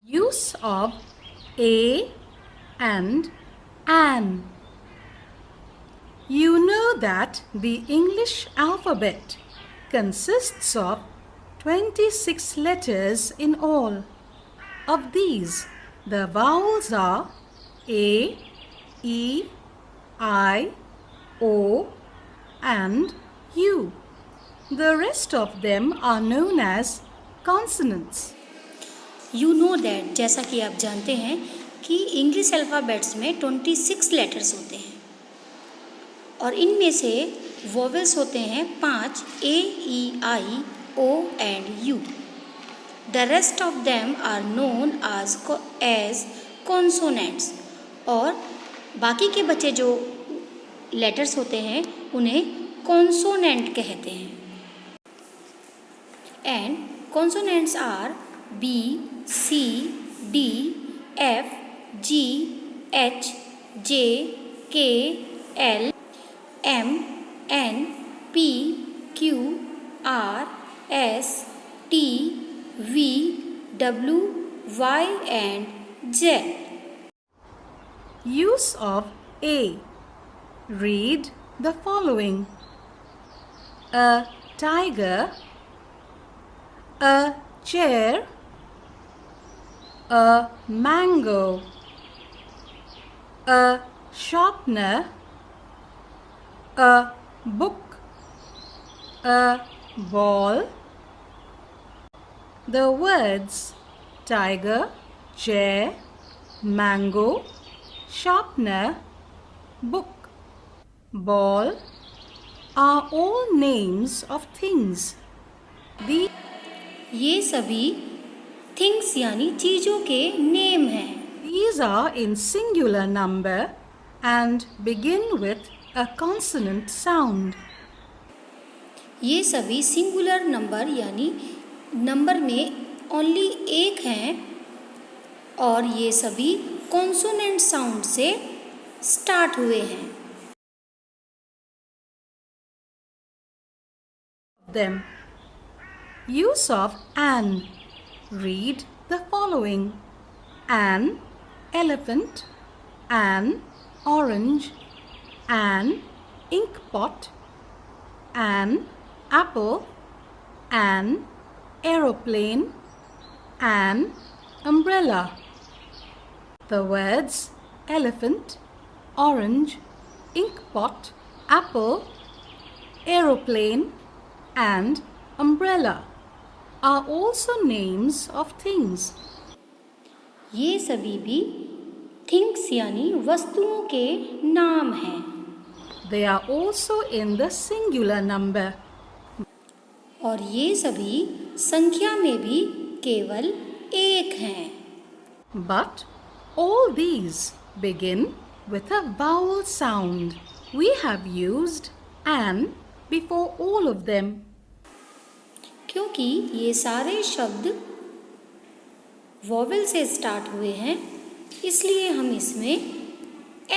Use of a and an. You know that the English alphabet consists of 26 letters in all. Of these, the vowels are A, E, I, O and U. The rest of them are known as consonants. You know that, जैसा कि आप जानते हैं कि English alphabets में 26 letters होते हैं और इनमें से वोवेल्स होते हैं 5 A E I O and U. The rest of them are known as consonants और बाकी के बचे जो लेटर्स होते हैं उन्हें कॉन्सोनेंट कहते हैं. And consonants are B, C, D, F, G, H, J, K, L, M, N, P, Q, R, S, T, V, W, Y and Z. Use of A. Read the following. A tiger, a chair, a mango, a sharpener, a book, a ball. The words tiger, chair, mango, sharpener, book, ball are all names of things. ये सभी things यानी चीज़ों के name हैं. These are in singular number and begin with a consonant sound. ये सभी singular number यानी number में ओनली एक हैं और ये सभी कॉन्सोनेंट साउंड से स्टार्ट हुए हैं. Them. Use of an. Read the following. An elephant, an orange, an ink pot, an apple, an aeroplane, an umbrella. The words elephant, orange, ink pot, apple, aeroplane and umbrella are also names of things. ये सभी भी things यानी वस्तुओं के नाम हैं. They are also in the singular number. और ये सभी संख्या में भी केवल एक हैं. But all these begin with a vowel sound. We have used an before all of them. क्योंकि ये सारे शब्द वोवेल से स्टार्ट हुए हैं इसलिए हम इसमें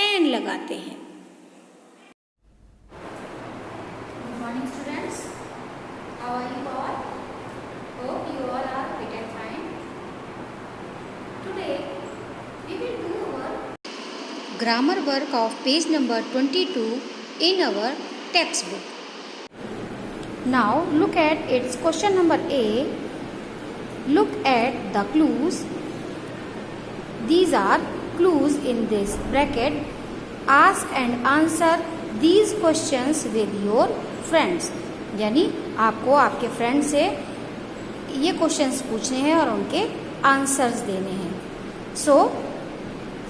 एन लगाते हैं. Good morning students, how are you all? Hope you all are fit and fine. Today we will do our grammar work of page number 22 in our textbook. Now look at its question number A. Look at the clues. These are clues in this bracket. Ask and answer these questions with your friends. यानी आपको आपके friend से ये questions पूछने हैं और उनके answers देने हैं. So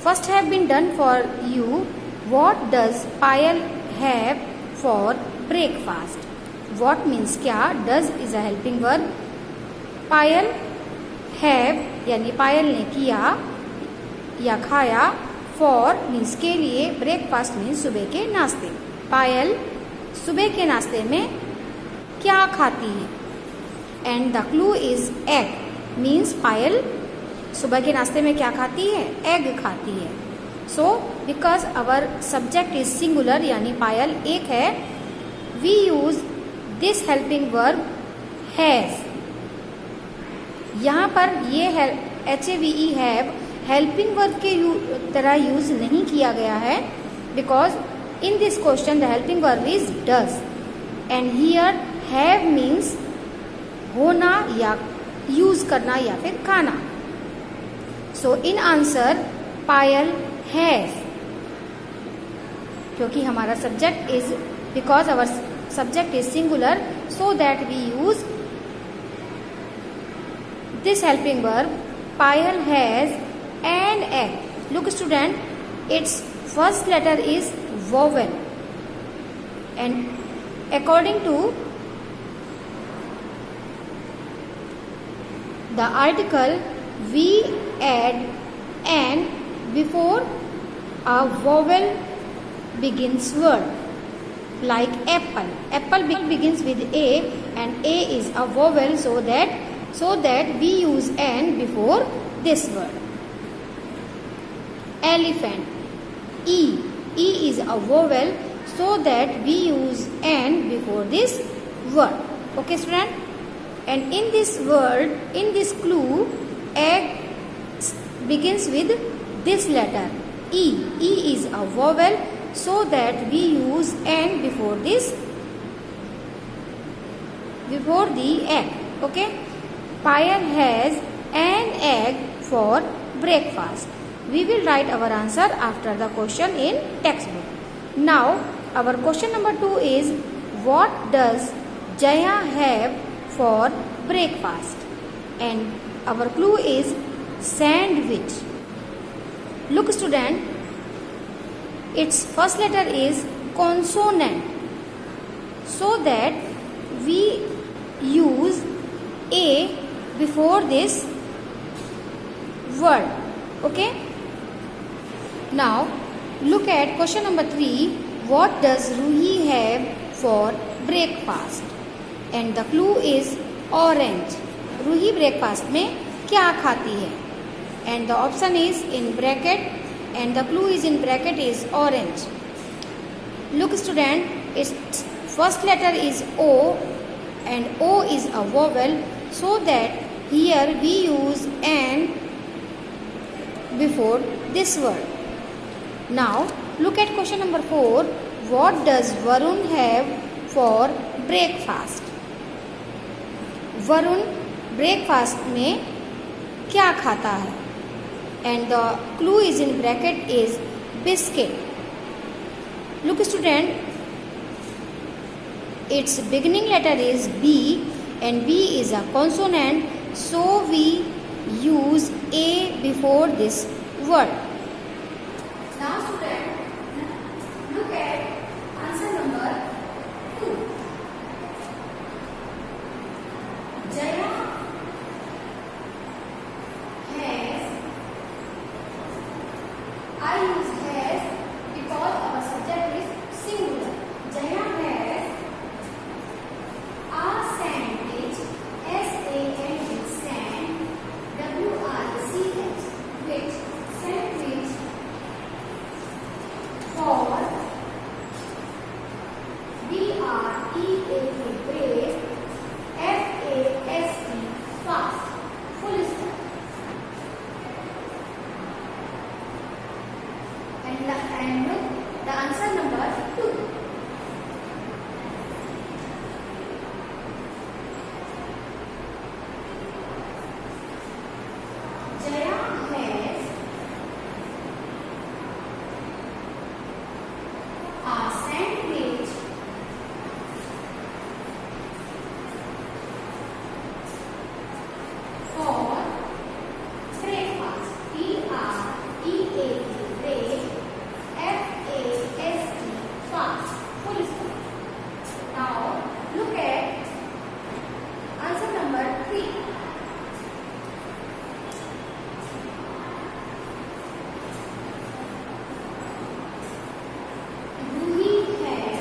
first have been done for you. What does Payal have for breakfast? What means क्या? Does is a helping verb. Payal have यानी पायल ने किया या खाया. for means के लिए. breakfast means सुबह के नाश्ते. पायल सुबह के नाश्ते में क्या खाती है? and the clue is egg means पायल सुबह के नाश्ते में क्या खाती है? egg खाती है. so because our subject is singular यानी पायल एक है, we use this helping verb has. यहाँ पर ये HAVE हैव हेल्पिंग वर्ब के तरह यूज नहीं किया गया है, because in this question the helping verb is does and here have means होना या यूज करना या फिर खाना. सो इन आंसर पायल हैज, क्योंकि हमारा subject is because our subject is singular, so that we use this helping verb Payal has an egg. Look student, its first letter is vowel and according to the article we add an before a vowel begins word, like apple. Apple begins with A and A is a vowel, so that we use an before this word. Elephant, E is a vowel, so that we use an before this word. Okay student, and in this word, in this clue, egg begins with this letter E. E is a vowel, so that we use an before the egg. Okay, Payal has an egg for breakfast. We will write our answer after the question in textbook. Now our question number 2 is, what does Jaya have for breakfast? And our clue is sandwich. Look student, its first letter is consonant, so that we use A before this word. Okay, now look at question number 3. What does Ruhi have for breakfast? And the clue is orange. Ruhi breakfast में क्या खाती है? And the option is in bracket, and the clue is in bracket is orange. Look student, its first letter is O and O is a vowel, so that here we use an before this word. Now look at question number 4. What does Varun have for breakfast? Varun breakfast में क्या खाता है? And the clue is in bracket is biscuit. Look student, its beginning letter is B and B is a consonant, so we use A before this word. Now student, look at answer number 2. Jaya has, I use has because our subject is singular. Jaya has a sandwich, S-A-N-D, sand, W-R-C-H, which, sandwich, for B-R-E-A-K, break, F-A-S-T, fast, full stop. And the answer number 2. Jaya has a sandwich for breakfast. B-R-E-A-K, break, F-A-S-T, fast, full stop. Now look at answer number 3. Ruhi has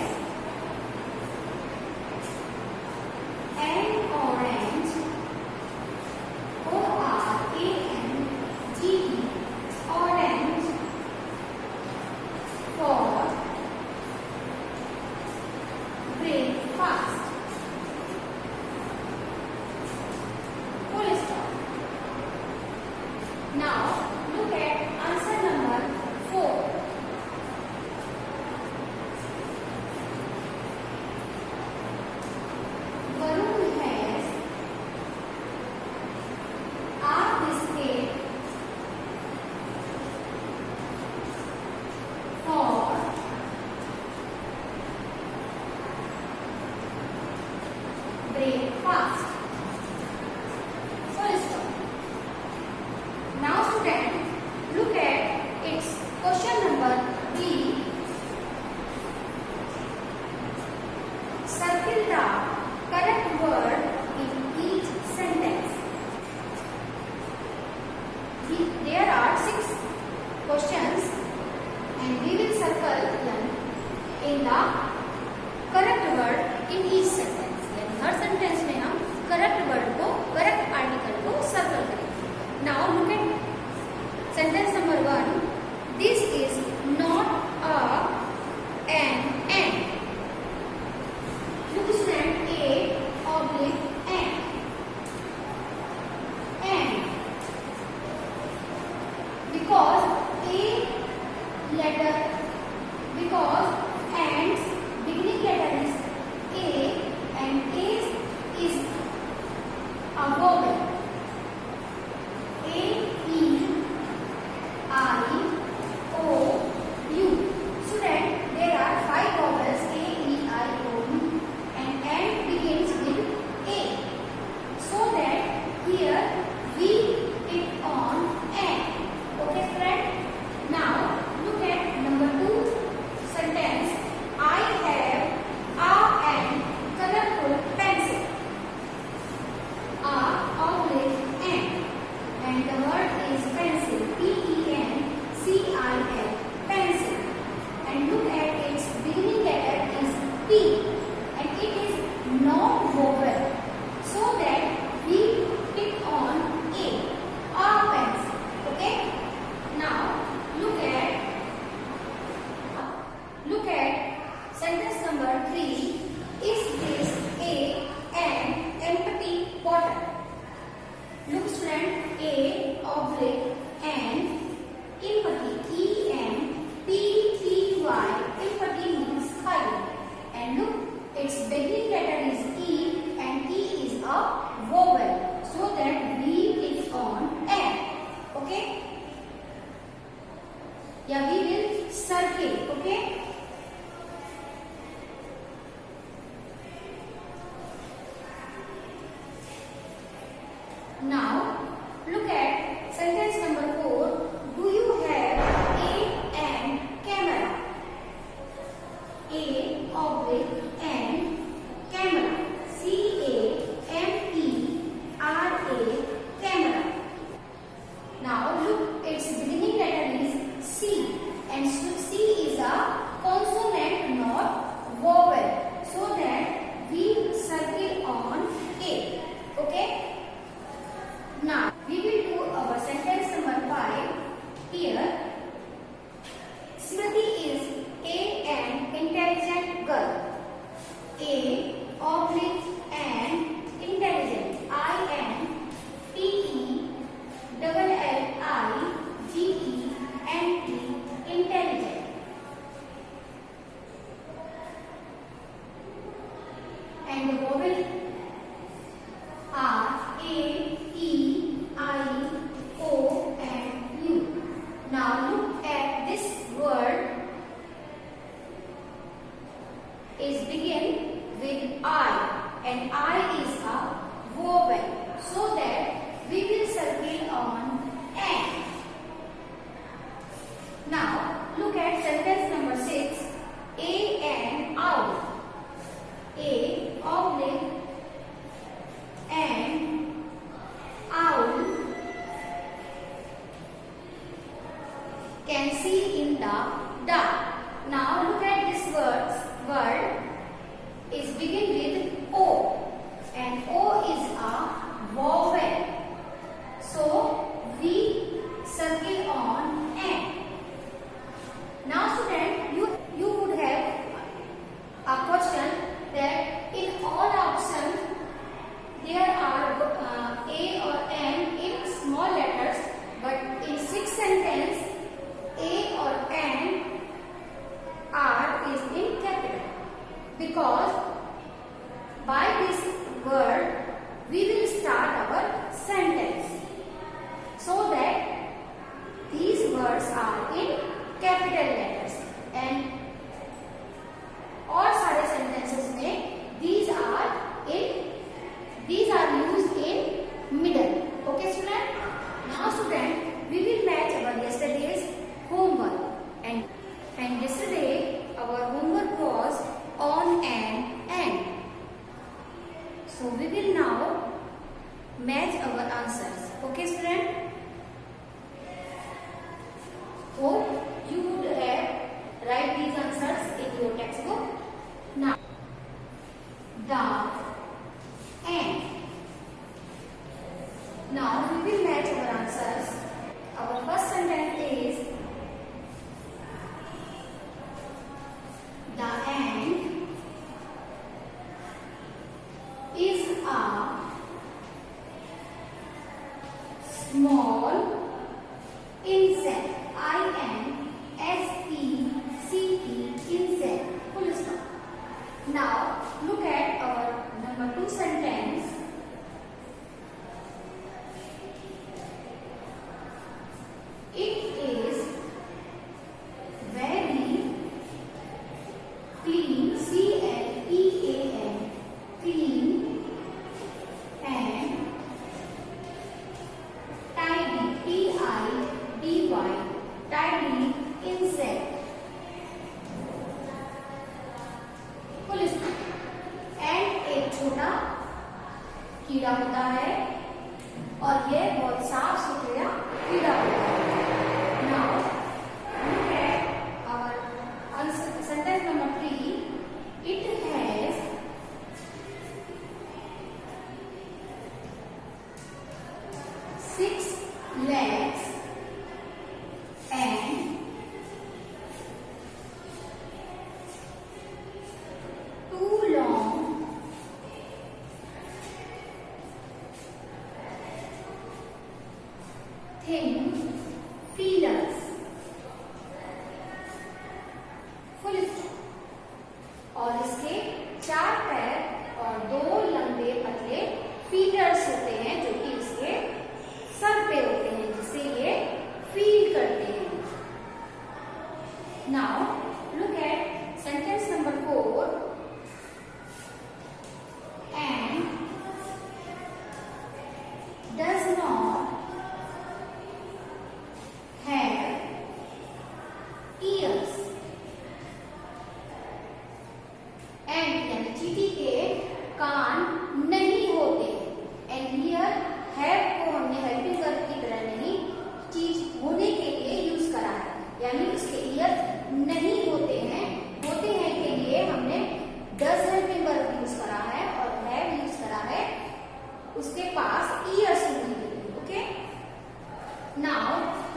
an orange, O-R-A-N-G-E, orange, for breakfast. Now look at answer number 4. Varun has a biscuit for breakfast. Full stop. Now student, look at its question number 3. Circle the correct word in each sentence. There are 6 questions and we will circle them in the correct word in each sentence. यानी हर sentence में हम correct word को, correct article को circle करेंगे. Now look eight sentence number 1. This is not an ant. Look student, A/N. Ant. Because A letter, because ants beginning letter is A and A is a vowel. A-E-I-O-U. Student, there are 5 vowels A-E-I-O-U and ant begins with A. So that here we pick on ant. Okay friend? Now look at number 2 sentence. I have an colorful pencil. Ant. And the word is pencil. P-E-N-C-I-L. Pencil. And look at its beginning letter is P. And it is not vowel. So that we pick on A. Pencil. Okay? Now look at sentence number 3. Is this an empty bottle? Look student, A/N empathy, E-M-P-T-Y. Empathy means kind. And look, its beginning letter is E and E is a vowel. So that we click on N. Okay? Yeah, we will circle. Okay? Now look at sentence number 4. Do you have an camera? A/N camera. C-A-M-E-R-A camera. Now look, its beginning letter is C and C is a because by this word we will start our sentence, so that these words are in capital letters and और सारे sentences में these are used in middle. Okay student? Now student, we will match our yesterday's homework, and yesterday our homework was on and. So we will now match our answers. Okay student? Hope you would have write these answers in your textbook. Now, the and. Now we will match our answers. Our first sentence is the ant is a small insect. insect. Insect. Full stop. Now look at our number 2 sentence. It is very clean. CLEAN. Clean and tidy. TIDY. Tidy insect. Full stop. And एक छोटा कीड़ा होता है और यह बहुत साफ सुथरा कीड़ा होता है. Now look at our sentence number 3. It has six legs and two long thin feelers. Full stop. और इसके 4 पैर और 2 लंबे पतले फीलर्स होते हैं जो कि इसके सर पे होते हैं, जिसे ये फील करते हैं. Now look eight sentence number 4. And does not have years. And यानी चींटी के कान नहीं होते. एंड हियर हैव को हमने हेल्पिंग वर्ब की तरह नहीं, चीज होने के लिए यूज करा है, यानी उसके ईयर नहीं होते हैं. होते हैं के लिए हमने डज हेल्पिंग वर्ब यूज करा है और हैव यूज करा है उसके पास ईयर्स होने के लिए. Okay. Now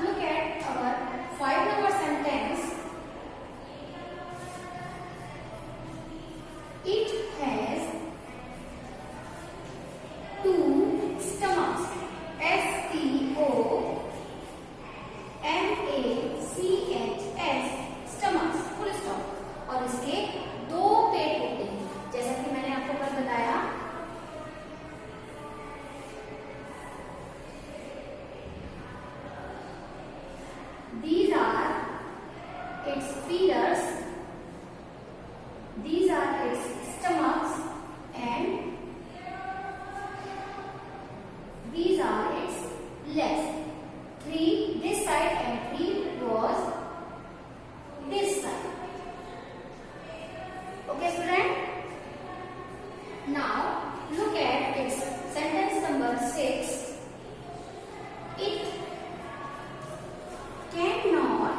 look at our 5 number sentence. It has 2 stomachs. STOMACHS. stomachs. full stop. और इसके 2 पेट होते हैं, जैसा कि मैंने आपको कल बताया. These are its feelers. These are its stomachs and these are its legs. 3 this side and 3 was this side. Okay student? Now look at its sentence number 6. It cannot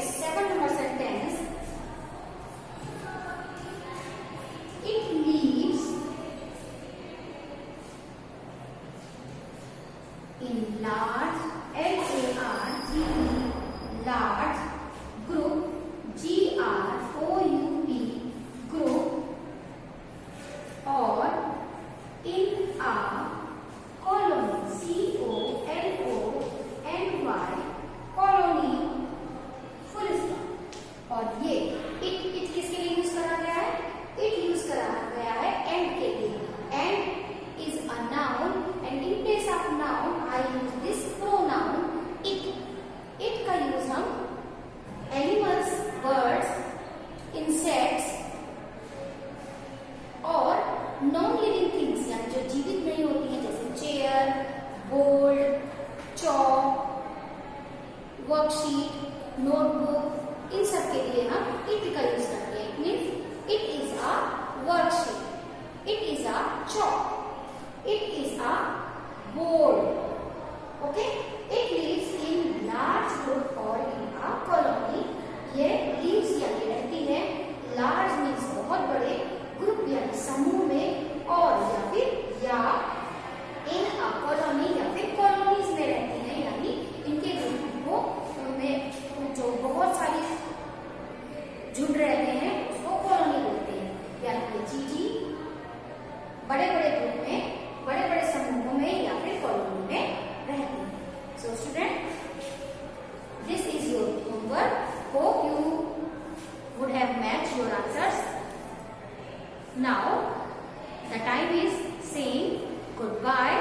second number sentence. It lives in large, L-A-R-G-E, large group, G-R-O-U-P, group, or in a colony, C-O-L-O-N-Y, colony, full stop. और ये it किसके लिए use करा गया है? It use करा गया है and के लिए. And is a noun, and in place of noun I use this pronoun it. It का यूज हम animals, birds, insects और नॉन लिविंग थिंग्स यानी जो जीवित नहीं होती हैं, जैसे chair, board, chalk, worksheet, notebook, इन सब के लिए हम इट का यूज करते हैं. It means it is a worksheet, it is a chalk, it is a board. Okay, it lives in large group और इन अ कॉलोनी. ये लिव्स यानी रहती है, लार्ज मीन्स बहुत बड़े, ग्रुप यानी समूह में, और या फिर या इन अ कॉलोनी या फिर कॉलोनीज में रहती हैं, यानी इनके ग्रुपों में जो बहुत सारी झुंड रहते हैं उसको कॉलोनी बोलते हैं. यानी ये चींटी बड़े बड़े ग्रुप में, बड़े बड़े समूहों में या फिर कॉलोनी में रहती है. So student, this is your homework. Hope you would have matched your answers. Now the time is saying goodbye.